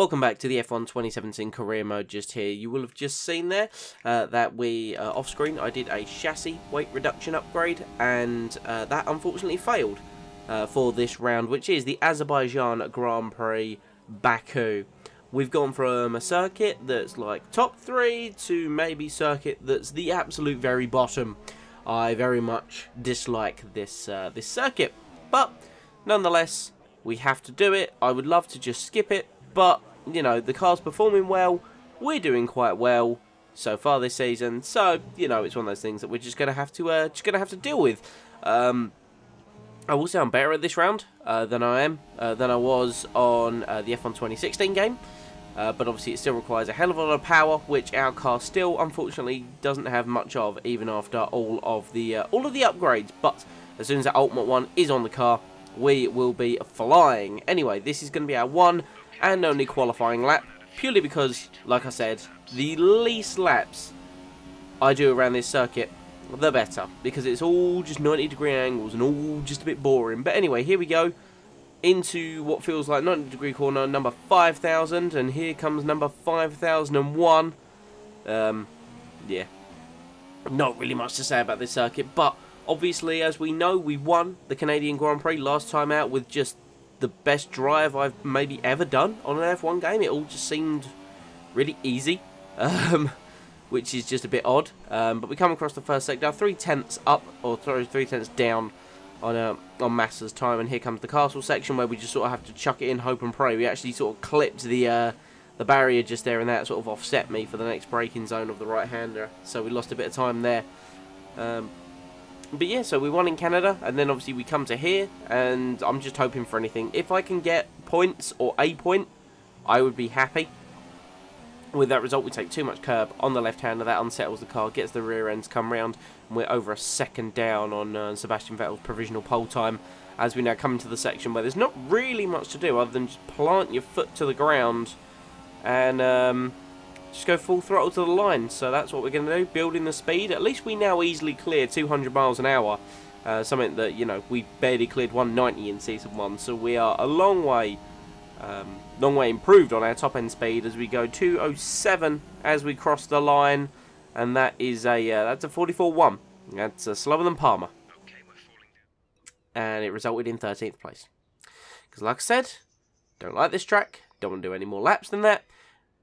Welcome back to the F1 2017 career mode. Just here, you will have just seen there that we, off screen, I did a chassis weight reduction upgrade, and that unfortunately failed for this round, which is the Azerbaijan Grand Prix Baku. We've gone from a circuit that's like top 3 to maybe circuit that's the absolute very bottom. I very much dislike this this circuit, but nonetheless, we have to do it. I would love to just skip it, but, you know, the car's performing well. We're doing quite well so far this season. So, you know, it's one of those things that we're just going to have to deal with. I will say I'm better at this round than I was on the F1 2016 game. But obviously it still requires a hell of a lot of power, which our car still, unfortunately, doesn't have much of, even after all of the upgrades. But as soon as that Ultimate one is on the car, we will be flying. Anyway, this is going to be our one and only qualifying lap, purely because, like I said, the least laps I do around this circuit, the better, because it's all just 90-degree angles and all just a bit boring. But anyway, here we go into what feels like 90-degree corner number 5000, and here comes number 5001. Yeah, not really much to say about this circuit, but obviously, as we know, we won the Canadian Grand Prix last time out with just the best drive I've maybe ever done on an F1 game. It all just seemed really easy, which is just a bit odd. But we come across the first sector, 3/10 up, or sorry, 3/10 down on Massa's time, and here comes the castle section where we just sort of have to chuck it in, hope and pray. We actually sort of clipped the barrier just there, and that sort of offset me for the next braking zone of the right-hander, so we lost a bit of time there. But yeah, so we won in Canada, and then obviously we come to here, and I'm just hoping for anything. If I can get points or a point, I would be happy. With that result, we take too much curb on the left-hander. That unsettles the car, gets the rear ends come round, and we're over a second down on Sebastian Vettel's provisional pole time, as we now come into the section where there's not really much to do other than just plant your foot to the ground and just go full throttle to the line. So that's what we're going to do, building the speed. At least we now easily clear 200 miles an hour, something that, you know, we barely cleared 190 in Season 1, so we are a long way improved on our top end speed as we go 207 as we cross the line, and that is that's a 44.1. That's slower than Palmer, and it resulted in 13th place. Because like I said, don't like this track, don't want to do any more laps than that.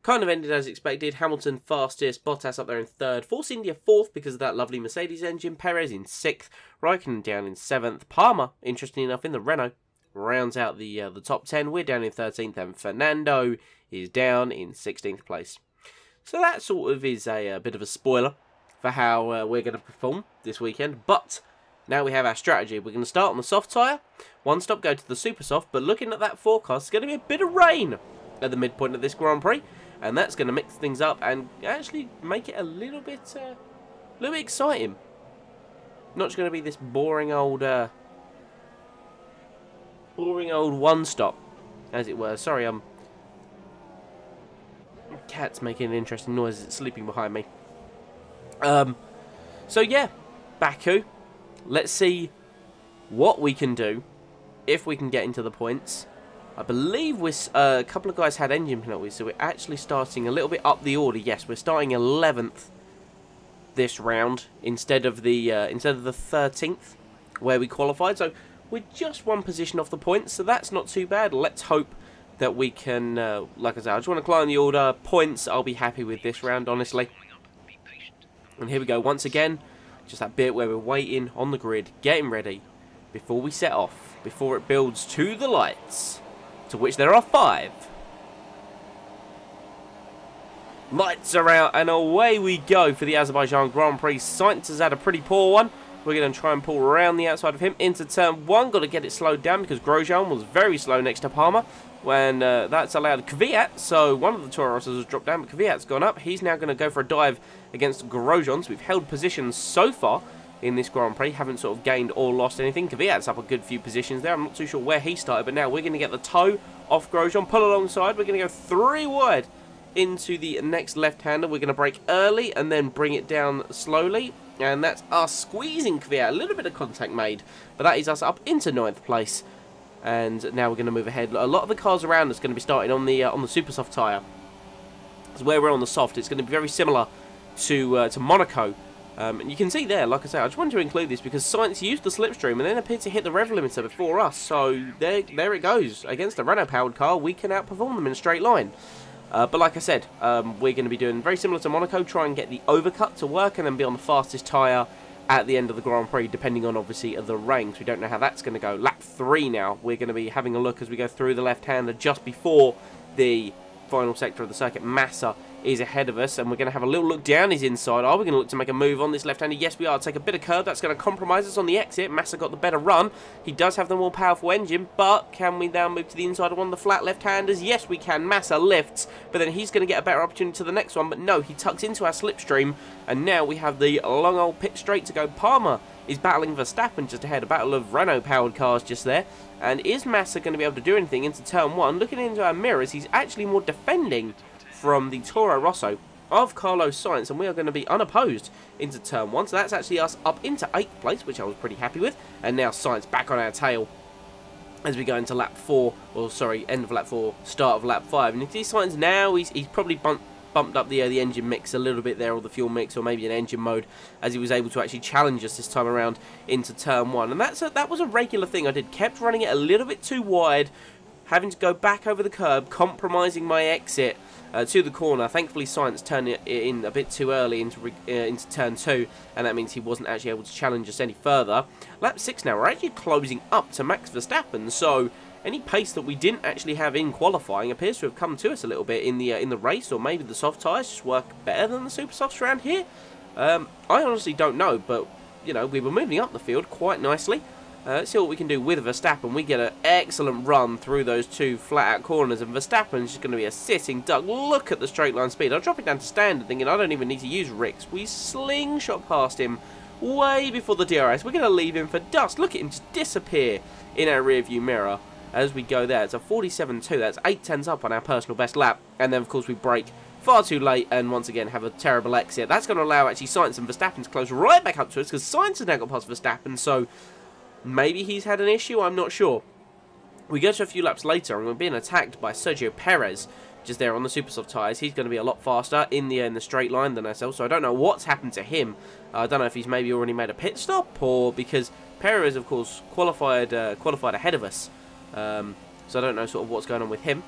Kind of ended as expected. Hamilton fastest, Bottas up there in 3rd, Force India 4th because of that lovely Mercedes engine, Perez in 6th, Raikkonen down in 7th, Palmer, interestingly enough, in the Renault, rounds out the top 10. We're down in 13th, and Fernando is down in 16th place. So that sort of is a bit of a spoiler for how we're going to perform this weekend. But now we have our strategy. We're going to start on the soft tyre, one stop go to the super soft, but looking at that forecast, it's going to be a bit of rain at the midpoint of this Grand Prix, and that's going to mix things up and actually make it a little bit exciting. Not just going to be this boring old one stop, as it were. Sorry, cat's making an interesting noise. It's sleeping behind me. So yeah, Baku. Let's see what we can do if we can get into the points. I believe a couple of guys had engine penalties, so we're actually starting a little bit up the order. Yes, we're starting 11th this round instead of the 13th where we qualified. So we're just one position off the points, so that's not too bad. Let's hope that we can, like I said, I just want to climb the order. Points, I'll be happy with this round, honestly. And here we go once again. Just that bit where we're waiting on the grid, getting ready before we set off, before it builds to the lights, to which there are 5. Lights are out, and away we go for the Azerbaijan Grand Prix. Sainz has had a pretty poor one. We're going to try and pull around the outside of him into turn 1. Got to get it slowed down because Grosjean was very slow next to Palmer. When that's allowed Kvyat, so one of the Toro Rossos has dropped down, but Kvyat's gone up. He's now going to go for a dive against Grosjean. So we've held positions so far in this Grand Prix, haven't sort of gained or lost anything. Kvyat's up a good few positions there. I'm not too sure where he started, but now we're going to get the toe off Grosjean, pull alongside. We're going to go 3 wide into the next left-hander. We're going to brake early and then bring it down slowly, and that's us squeezing Kvyat. A little bit of contact made, but that is us up into 9th place. And now we're going to move ahead. A lot of the cars around us are going to be starting on the super soft tyre. So where we're on the soft, it's going to be very similar to Monaco. And you can see there, like I say, I just wanted to include this because Science used the slipstream and then appeared to hit the rev limiter before us. So there it goes. Against a Renault-powered car, we can outperform them in a straight line. But like I said, we're going to be doing very similar to Monaco, try and get the overcut to work and then be on the fastest tyre at the end of the Grand Prix, depending on, obviously, the rain. So we don't know how that's going to go. Lap 3 now, we're going to be having a look as we go through the left-hander just before the final sector of the circuit. Massa is ahead of us, and we're going to have a little look down his inside. Are we going to look to make a move on this left-hander? Yes, we are. Take a bit of curb. That's going to compromise us on the exit. Massa got the better run. He does have the more powerful engine, but can we now move to the inside of one of the flat left-handers? Yes, we can. Massa lifts, but then he's going to get a better opportunity to the next one, but no, he tucks into our slipstream, and now we have the long old pit straight to go. Palmer is battling Verstappen just ahead. A battle of Renault-powered cars just there. And is Massa going to be able to do anything into turn 1? Looking into our mirrors, he's actually more defending from the Toro Rosso of Carlos Sainz, and we are going to be unopposed into turn 1. So that's actually us up into 8th place, which I was pretty happy with. And now Sainz back on our tail as we go into lap 4, or sorry, end of lap 4, start of lap 5. And you see Sainz now, he's probably bumped up the engine mix a little bit there, or the fuel mix, or maybe an engine mode, as he was able to actually challenge us this time around into turn 1. And that was a regular thing I did, kept running it a little bit too wide, having to go back over the curb, compromising my exit to the corner. Thankfully, Sainz turned it in a bit too early into turn 2, and that means he wasn't actually able to challenge us any further. Lap 6 now, we're actually closing up to Max Verstappen, so any pace that we didn't actually have in qualifying appears to have come to us a little bit in the race, or maybe the soft tyres just work better than the super softs around here. I honestly don't know, but you know, we were moving up the field quite nicely. Let's see what we can do with Verstappen. We get an excellent run through those two flat-out corners, and Verstappen's just going to be a sitting duck. Look at the straight line speed. I'll drop it down to standard, thinking I don't even need to use Ricks. We slingshot past him way before the DRS. We're going to leave him for dust. Look at him just disappear in our rear-view mirror as we go there. It's a 47.2. That's 8 tenths up on our personal best lap. And then, of course, we brake far too late and once again have a terrible exit. That's going to allow actually Sainz and Verstappen to close right back up to us, because Sainz has now got past Verstappen, so maybe he's had an issue, I'm not sure. We go to a few laps later and we're being attacked by Sergio Perez just there on the super soft tyres. He's going to be a lot faster in the straight line than ourselves, so I don't know what's happened to him. I don't know if he's maybe already made a pit stop, or because Perez, of course, qualified ahead of us. So I don't know sort of what's going on with him.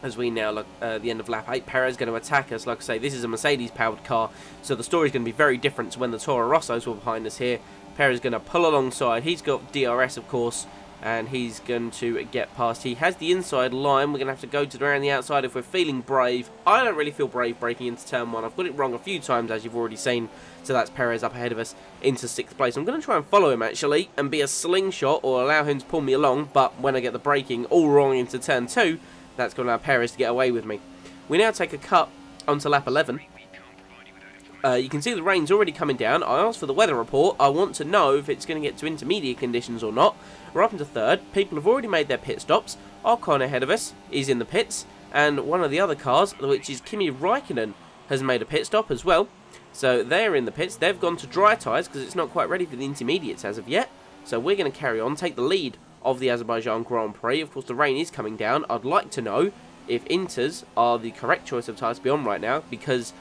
As we now look at the end of lap 8, Perez is going to attack us. Like I say, this is a Mercedes-powered car, so the story is going to be very different to when the Toro Rossos were behind us here. Perez is going to pull alongside. He's got DRS, of course, and he's going to get past. He has the inside line. We're going to have to go to around the outside if we're feeling brave. I don't really feel brave breaking into turn 1. I've got it wrong a few times, as you've already seen. So that's Perez up ahead of us into 6th place. I'm going to try and follow him, actually, and be a slingshot, or allow him to pull me along. But when I get the braking all wrong into turn 2, that's going to allow Perez to get away with me. We now take a cut onto lap 11. You can see the rain's already coming down. I asked for the weather report. I want to know if it's going to get to intermediate conditions or not. We're up into 3rd. People have already made their pit stops. Ocon ahead of us is in the pits. And one of the other cars, which is Kimi Raikkonen, has made a pit stop as well. So they're in the pits. They've gone to dry tyres because it's not quite ready for the intermediates as of yet. So we're going to carry on, take the lead of the Azerbaijan Grand Prix. Of course, the rain is coming down. I'd like to know if inters are the correct choice of tyres to be on right now, because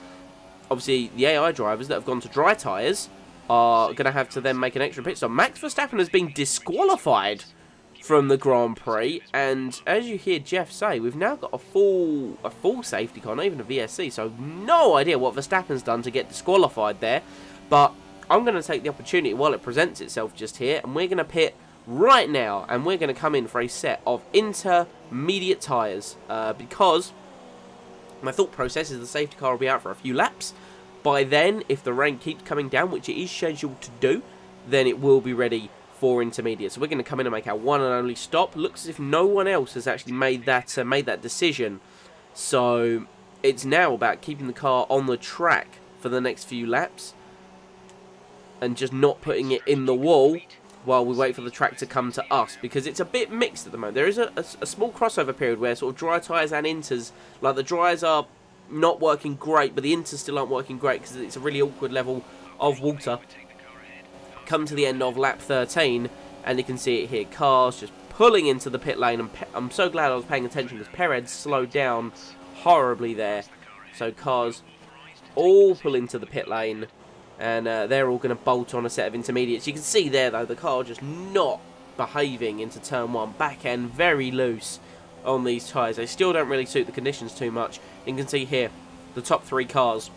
obviously the AI drivers that have gone to dry tyres are going to have to then make an extra pit stop. Max Verstappen has been disqualified from the Grand Prix, and as you hear Jeff say, we've now got a full safety car, not even a VSC, so no idea what Verstappen's done to get disqualified there. But I'm going to take the opportunity while it presents itself just here, and we're going to pit right now, and we're going to come in for a set of intermediate tyres, because my thought process is the safety car will be out for a few laps. By then, if the rain keeps coming down, which it is scheduled to do, then it will be ready for intermediate. So we're going to come in and make our one and only stop. Looks as if no one else has actually made that decision. So it's now about keeping the car on the track for the next few laps and just not putting it in the wall while we wait for the track to come to us, because it's a bit mixed at the moment. There is a small crossover period where sort of dry tyres and inters, like the dries are not working great, but the inters still aren't working great because it's a really awkward level of water. Come to the end of lap 13, and you can see it here. Cars just pulling into the pit lane, and I'm so glad I was paying attention because Perez slowed down horribly there. So cars all pull into the pit lane, and they're all going to bolt on a set of intermediates. You can see there, though, the car just not behaving into turn 1. Back end very loose on these tyres. They still don't really suit the conditions too much. You can see here, the top 3 cars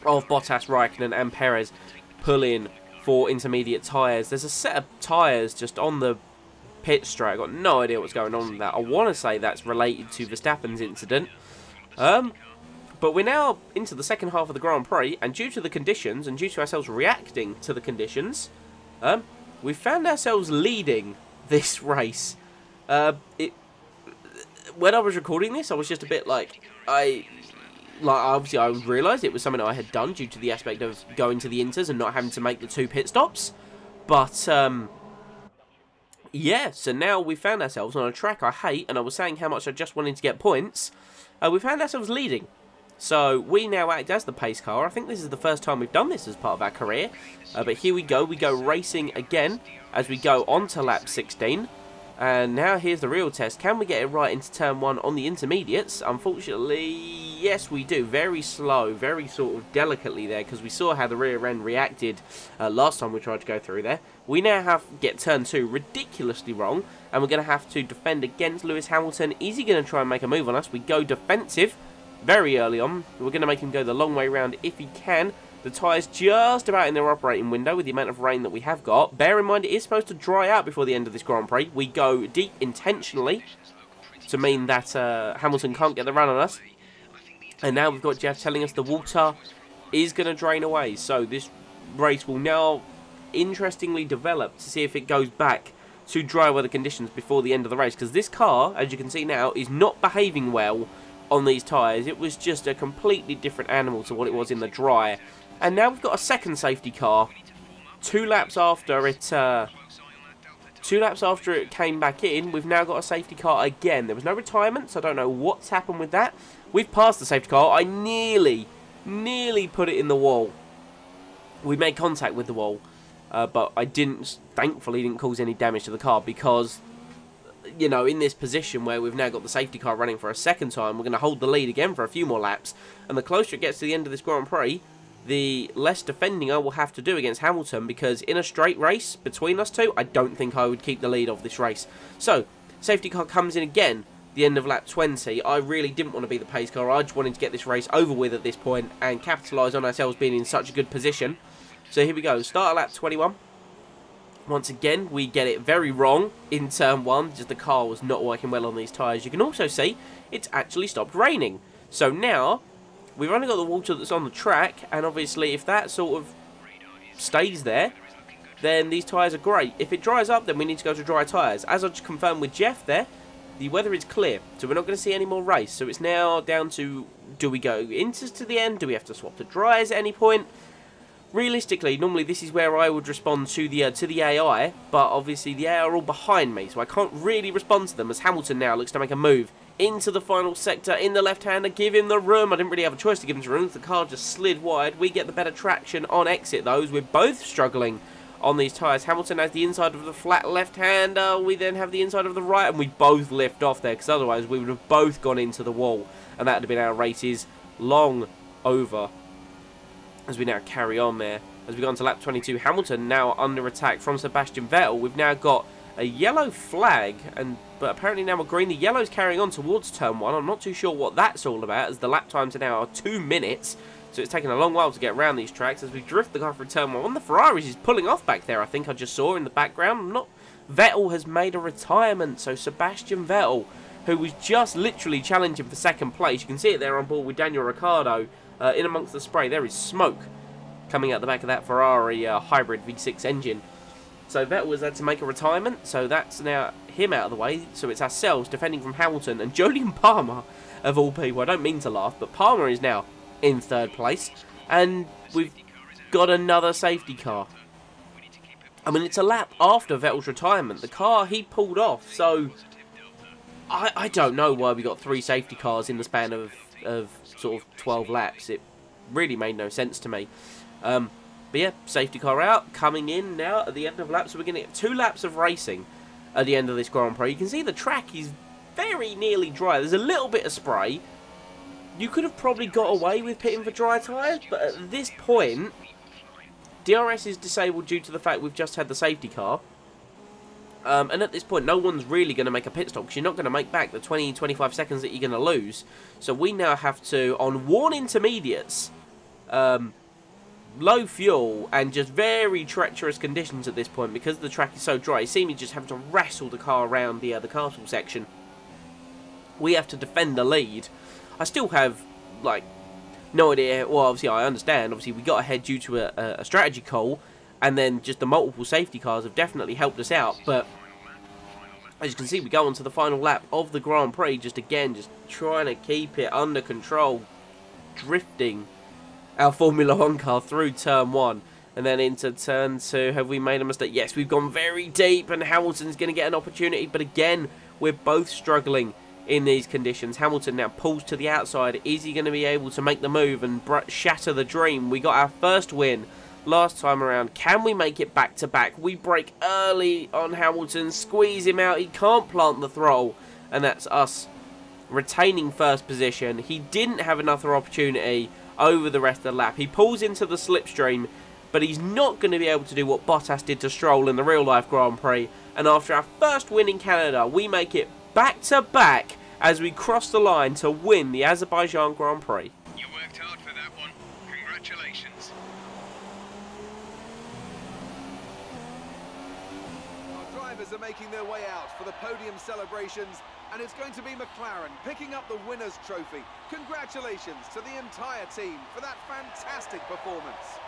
of Bottas, Raikkonen and Perez pull in for intermediate tyres. There's a set of tyres just on the pit straight. I've got no idea what's going on with that. I want to say that's related to Verstappen's incident. But we're now into the second half of the Grand Prix, and due to the conditions, and due to ourselves reacting to the conditions, we found ourselves leading this race. When I was recording this, I was just a bit like, obviously I realised it was something I had done due to the aspect of going to the Inters and not having to make the 2 pit stops. But, yeah, so now we found ourselves on a track I hate, and I was saying how much I just wanted to get points. We found ourselves leading. So we now act as the pace car. I think this is the first time we've done this as part of our career. But here we go racing again as we go on to lap 16. And now here's the real test. Can we get it right into turn 1 on the intermediates? Unfortunately, yes we do. Very slow, very sort of delicately there, because we saw how the rear end reacted last time we tried to go through there. We now have to get turn 2 ridiculously wrong, and we're going to have to defend against Lewis Hamilton. Is he going to try and make a move on us? We go defensive very early on. We're going to make him go the long way round if he can. The tyres just about in their operating window with the amount of rain that we have got. Bear in mind, it is supposed to dry out before the end of this Grand Prix. We go deep intentionally to mean that Hamilton can't get the run on us. And now we've got Jeff telling us the water is going to drain away. So this race will now interestingly develop to see if it goes back to dry weather conditions before the end of the race. Because this car, as you can see now, is not behaving well on these tyres. It was just a completely different animal to what it was in the dry. And now we've got a second safety car. 2 laps after it came back in, we've now got a safety car again. There was no retirement, so I don't know what's happened with that. We've passed the safety car. I nearly put it in the wall. We made contact with the wall, but I thankfully didn't cause any damage to the car, because, you know, in this position where we've now got the safety car running for a second time, we're going to hold the lead again for a few more laps. And the closer it gets to the end of this Grand Prix, the less defending I will have to do against Hamilton, because in a straight race between us two, I don't think I would keep the lead of this race. So, safety car comes in again, the end of lap 20. I really didn't want to be the pace car. I just wanted to get this race over with at this point and capitalise on ourselves being in such a good position. So here we go, start at lap 21. Once again, we get it very wrong in turn 1, just the car was not working well on these tyres. You can also see it's actually stopped raining. So now, we've only got the water that's on the track, and obviously if that sort of stays there, then these tyres are great. If it dries up, then we need to go to dry tyres. As I just confirmed with Jeff there, the weather is clear, so we're not going to see any more race. So it's now down to, do we go into to the end? Do we have to swap to dries at any point? Realistically, normally this is where I would respond to the AI, but obviously the AI are all behind me, so I can't really respond to them, as Hamilton now looks to make a move into the final sector in the left-hander. Give him the room. I didn't really have a choice to give him the room. The car just slid wide. We get the better traction on exit, though. We're both struggling on these tyres. Hamilton has the inside of the flat left-hander. We then have the inside of the right, and we both lift off there, because otherwise we would have both gone into the wall, and that would have been our races long over. As we now carry on there, as we go on to lap 22, Hamilton now under attack from Sebastian Vettel. We've now got a yellow flag, but apparently now we're green. The yellow's carrying on towards turn 1. I'm not too sure what that's all about, as the lap times are now 2 minutes, so it's taken a long while to get around these tracks as we drift the car through turn 1. One of the Ferraris is pulling off back there, I think I just saw in the background. Vettel has made a retirement, so Sebastian Vettel, who was just literally challenging for second place, you can see it there on board with Daniel Ricciardo, in amongst the spray. There is smoke coming out the back of that Ferrari hybrid V6 engine. So Vettel has had to make a retirement, so that's now him out of the way. So it's ourselves defending from Hamilton, and Julian Palmer, of all people. I don't mean to laugh, but Palmer is now in 3rd place, and we've got another safety car. I mean, it's a lap after Vettel's retirement. The car he pulled off, so I don't know why we got 3 safety cars in the span of sort of 12 laps. It really made no sense to me. But yeah, safety car out, coming in now at the end of laps. So we're going to get 2 laps of racing. at the end of this Grand Prix. You can see the track is very nearly dry. There's a little bit of spray. You could have probably got away with pitting for dry tyres, but at this point, DRS is disabled due to the fact we've just had the safety car. And at this point, no one's really going to make a pit stop because you're not going to make back the 20-25 seconds that you're going to lose. So we now have to, on worn intermediates, low fuel and just very treacherous conditions at this point because the track is so dry. You see me just having to wrestle the car around the castle section. We have to defend the lead. I still have, like, no idea. Well, obviously, I understand. Obviously, we got ahead due to a strategy call. And then just the multiple safety cars have definitely helped us out. But as you can see, we go on to the final lap of the Grand Prix. Just again, just trying to keep it under control. Drifting our Formula 1 car through turn 1. And then into turn 2. Have we made a mistake? Yes, we've gone very deep. And Hamilton's going to get an opportunity. But again, we're both struggling in these conditions. Hamilton now pulls to the outside. Is he going to be able to make the move and shatter the dream? We got our first win last time around. Can we make it back to back? We break early on Hamilton, squeeze him out. He can't plant the throttle, and that's us retaining first position. He didn't have another opportunity over the rest of the lap. He pulls into the slipstream, but he's not going to be able to do what Bottas did to Stroll in the real life Grand Prix. And after our first win in Canada, we make it back to back as we cross the line to win the Azerbaijan Grand Prix. You worked hard for that one. Congratulations. Drivers are making their way out for the podium celebrations, and it's going to be McLaren picking up the winner's trophy. Congratulations to the entire team for that fantastic performance.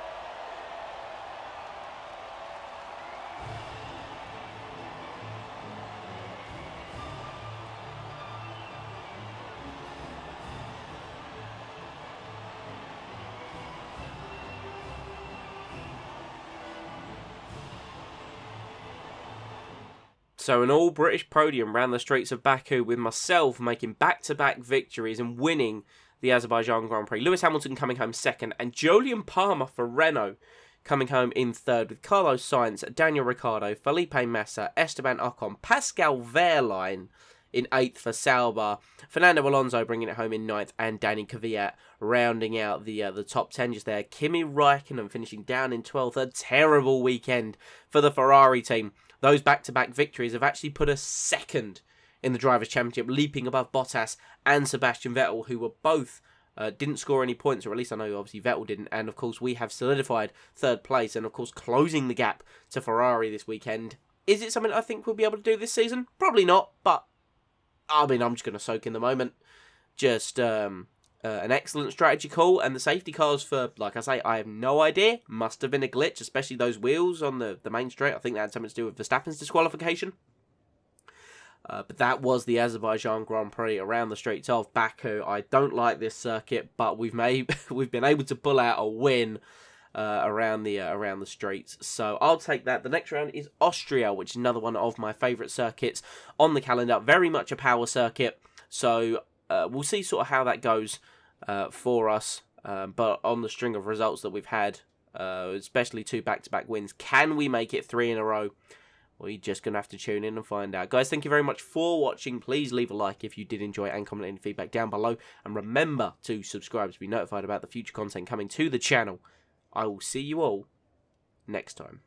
So an all-British podium round the streets of Baku with myself making back-to-back victories and winning the Azerbaijan Grand Prix. Lewis Hamilton coming home second and Jolyon Palmer for Renault coming home in third with Carlos Sainz, Daniel Ricciardo, Felipe Massa, Esteban Ocon, Pascal Wehrlein in 8th for Sauber, Fernando Alonso bringing it home in 9th and Danny Kvyat rounding out the top 10 just there. Kimi Räikkönen finishing down in 12th. A terrible weekend for the Ferrari team. Those back-to-back victories have actually put us second in the Drivers' Championship, leaping above Bottas and Sebastian Vettel, who were both didn't score any points, or at least I know obviously Vettel didn't. And of course, we have solidified third place and of course closing the gap to Ferrari this weekend. Is it something I think we'll be able to do this season? Probably not, but I mean, I'm just going to soak in the moment. Just an excellent strategy call, and the safety cars for, like I say, I have no idea. Must have been a glitch, especially those wheels on the main straight. I think that had something to do with Verstappen's disqualification. But that was the Azerbaijan Grand Prix around the streets of Baku. I don't like this circuit, but we've been able to pull out a win around the streets. So I'll take that. The next round is Austria, which is another one of my favourite circuits on the calendar. Very much a power circuit. So we'll see sort of how that goes for us. But on the string of results that we've had, especially 2 back-to-back wins, can we make it 3 in a row? Well, you're just going to have to tune in and find out. Guys, thank you very much for watching. Please leave a like if you did enjoy and comment any feedback down below. And remember to subscribe to be notified about the future content coming to the channel. I will see you all next time.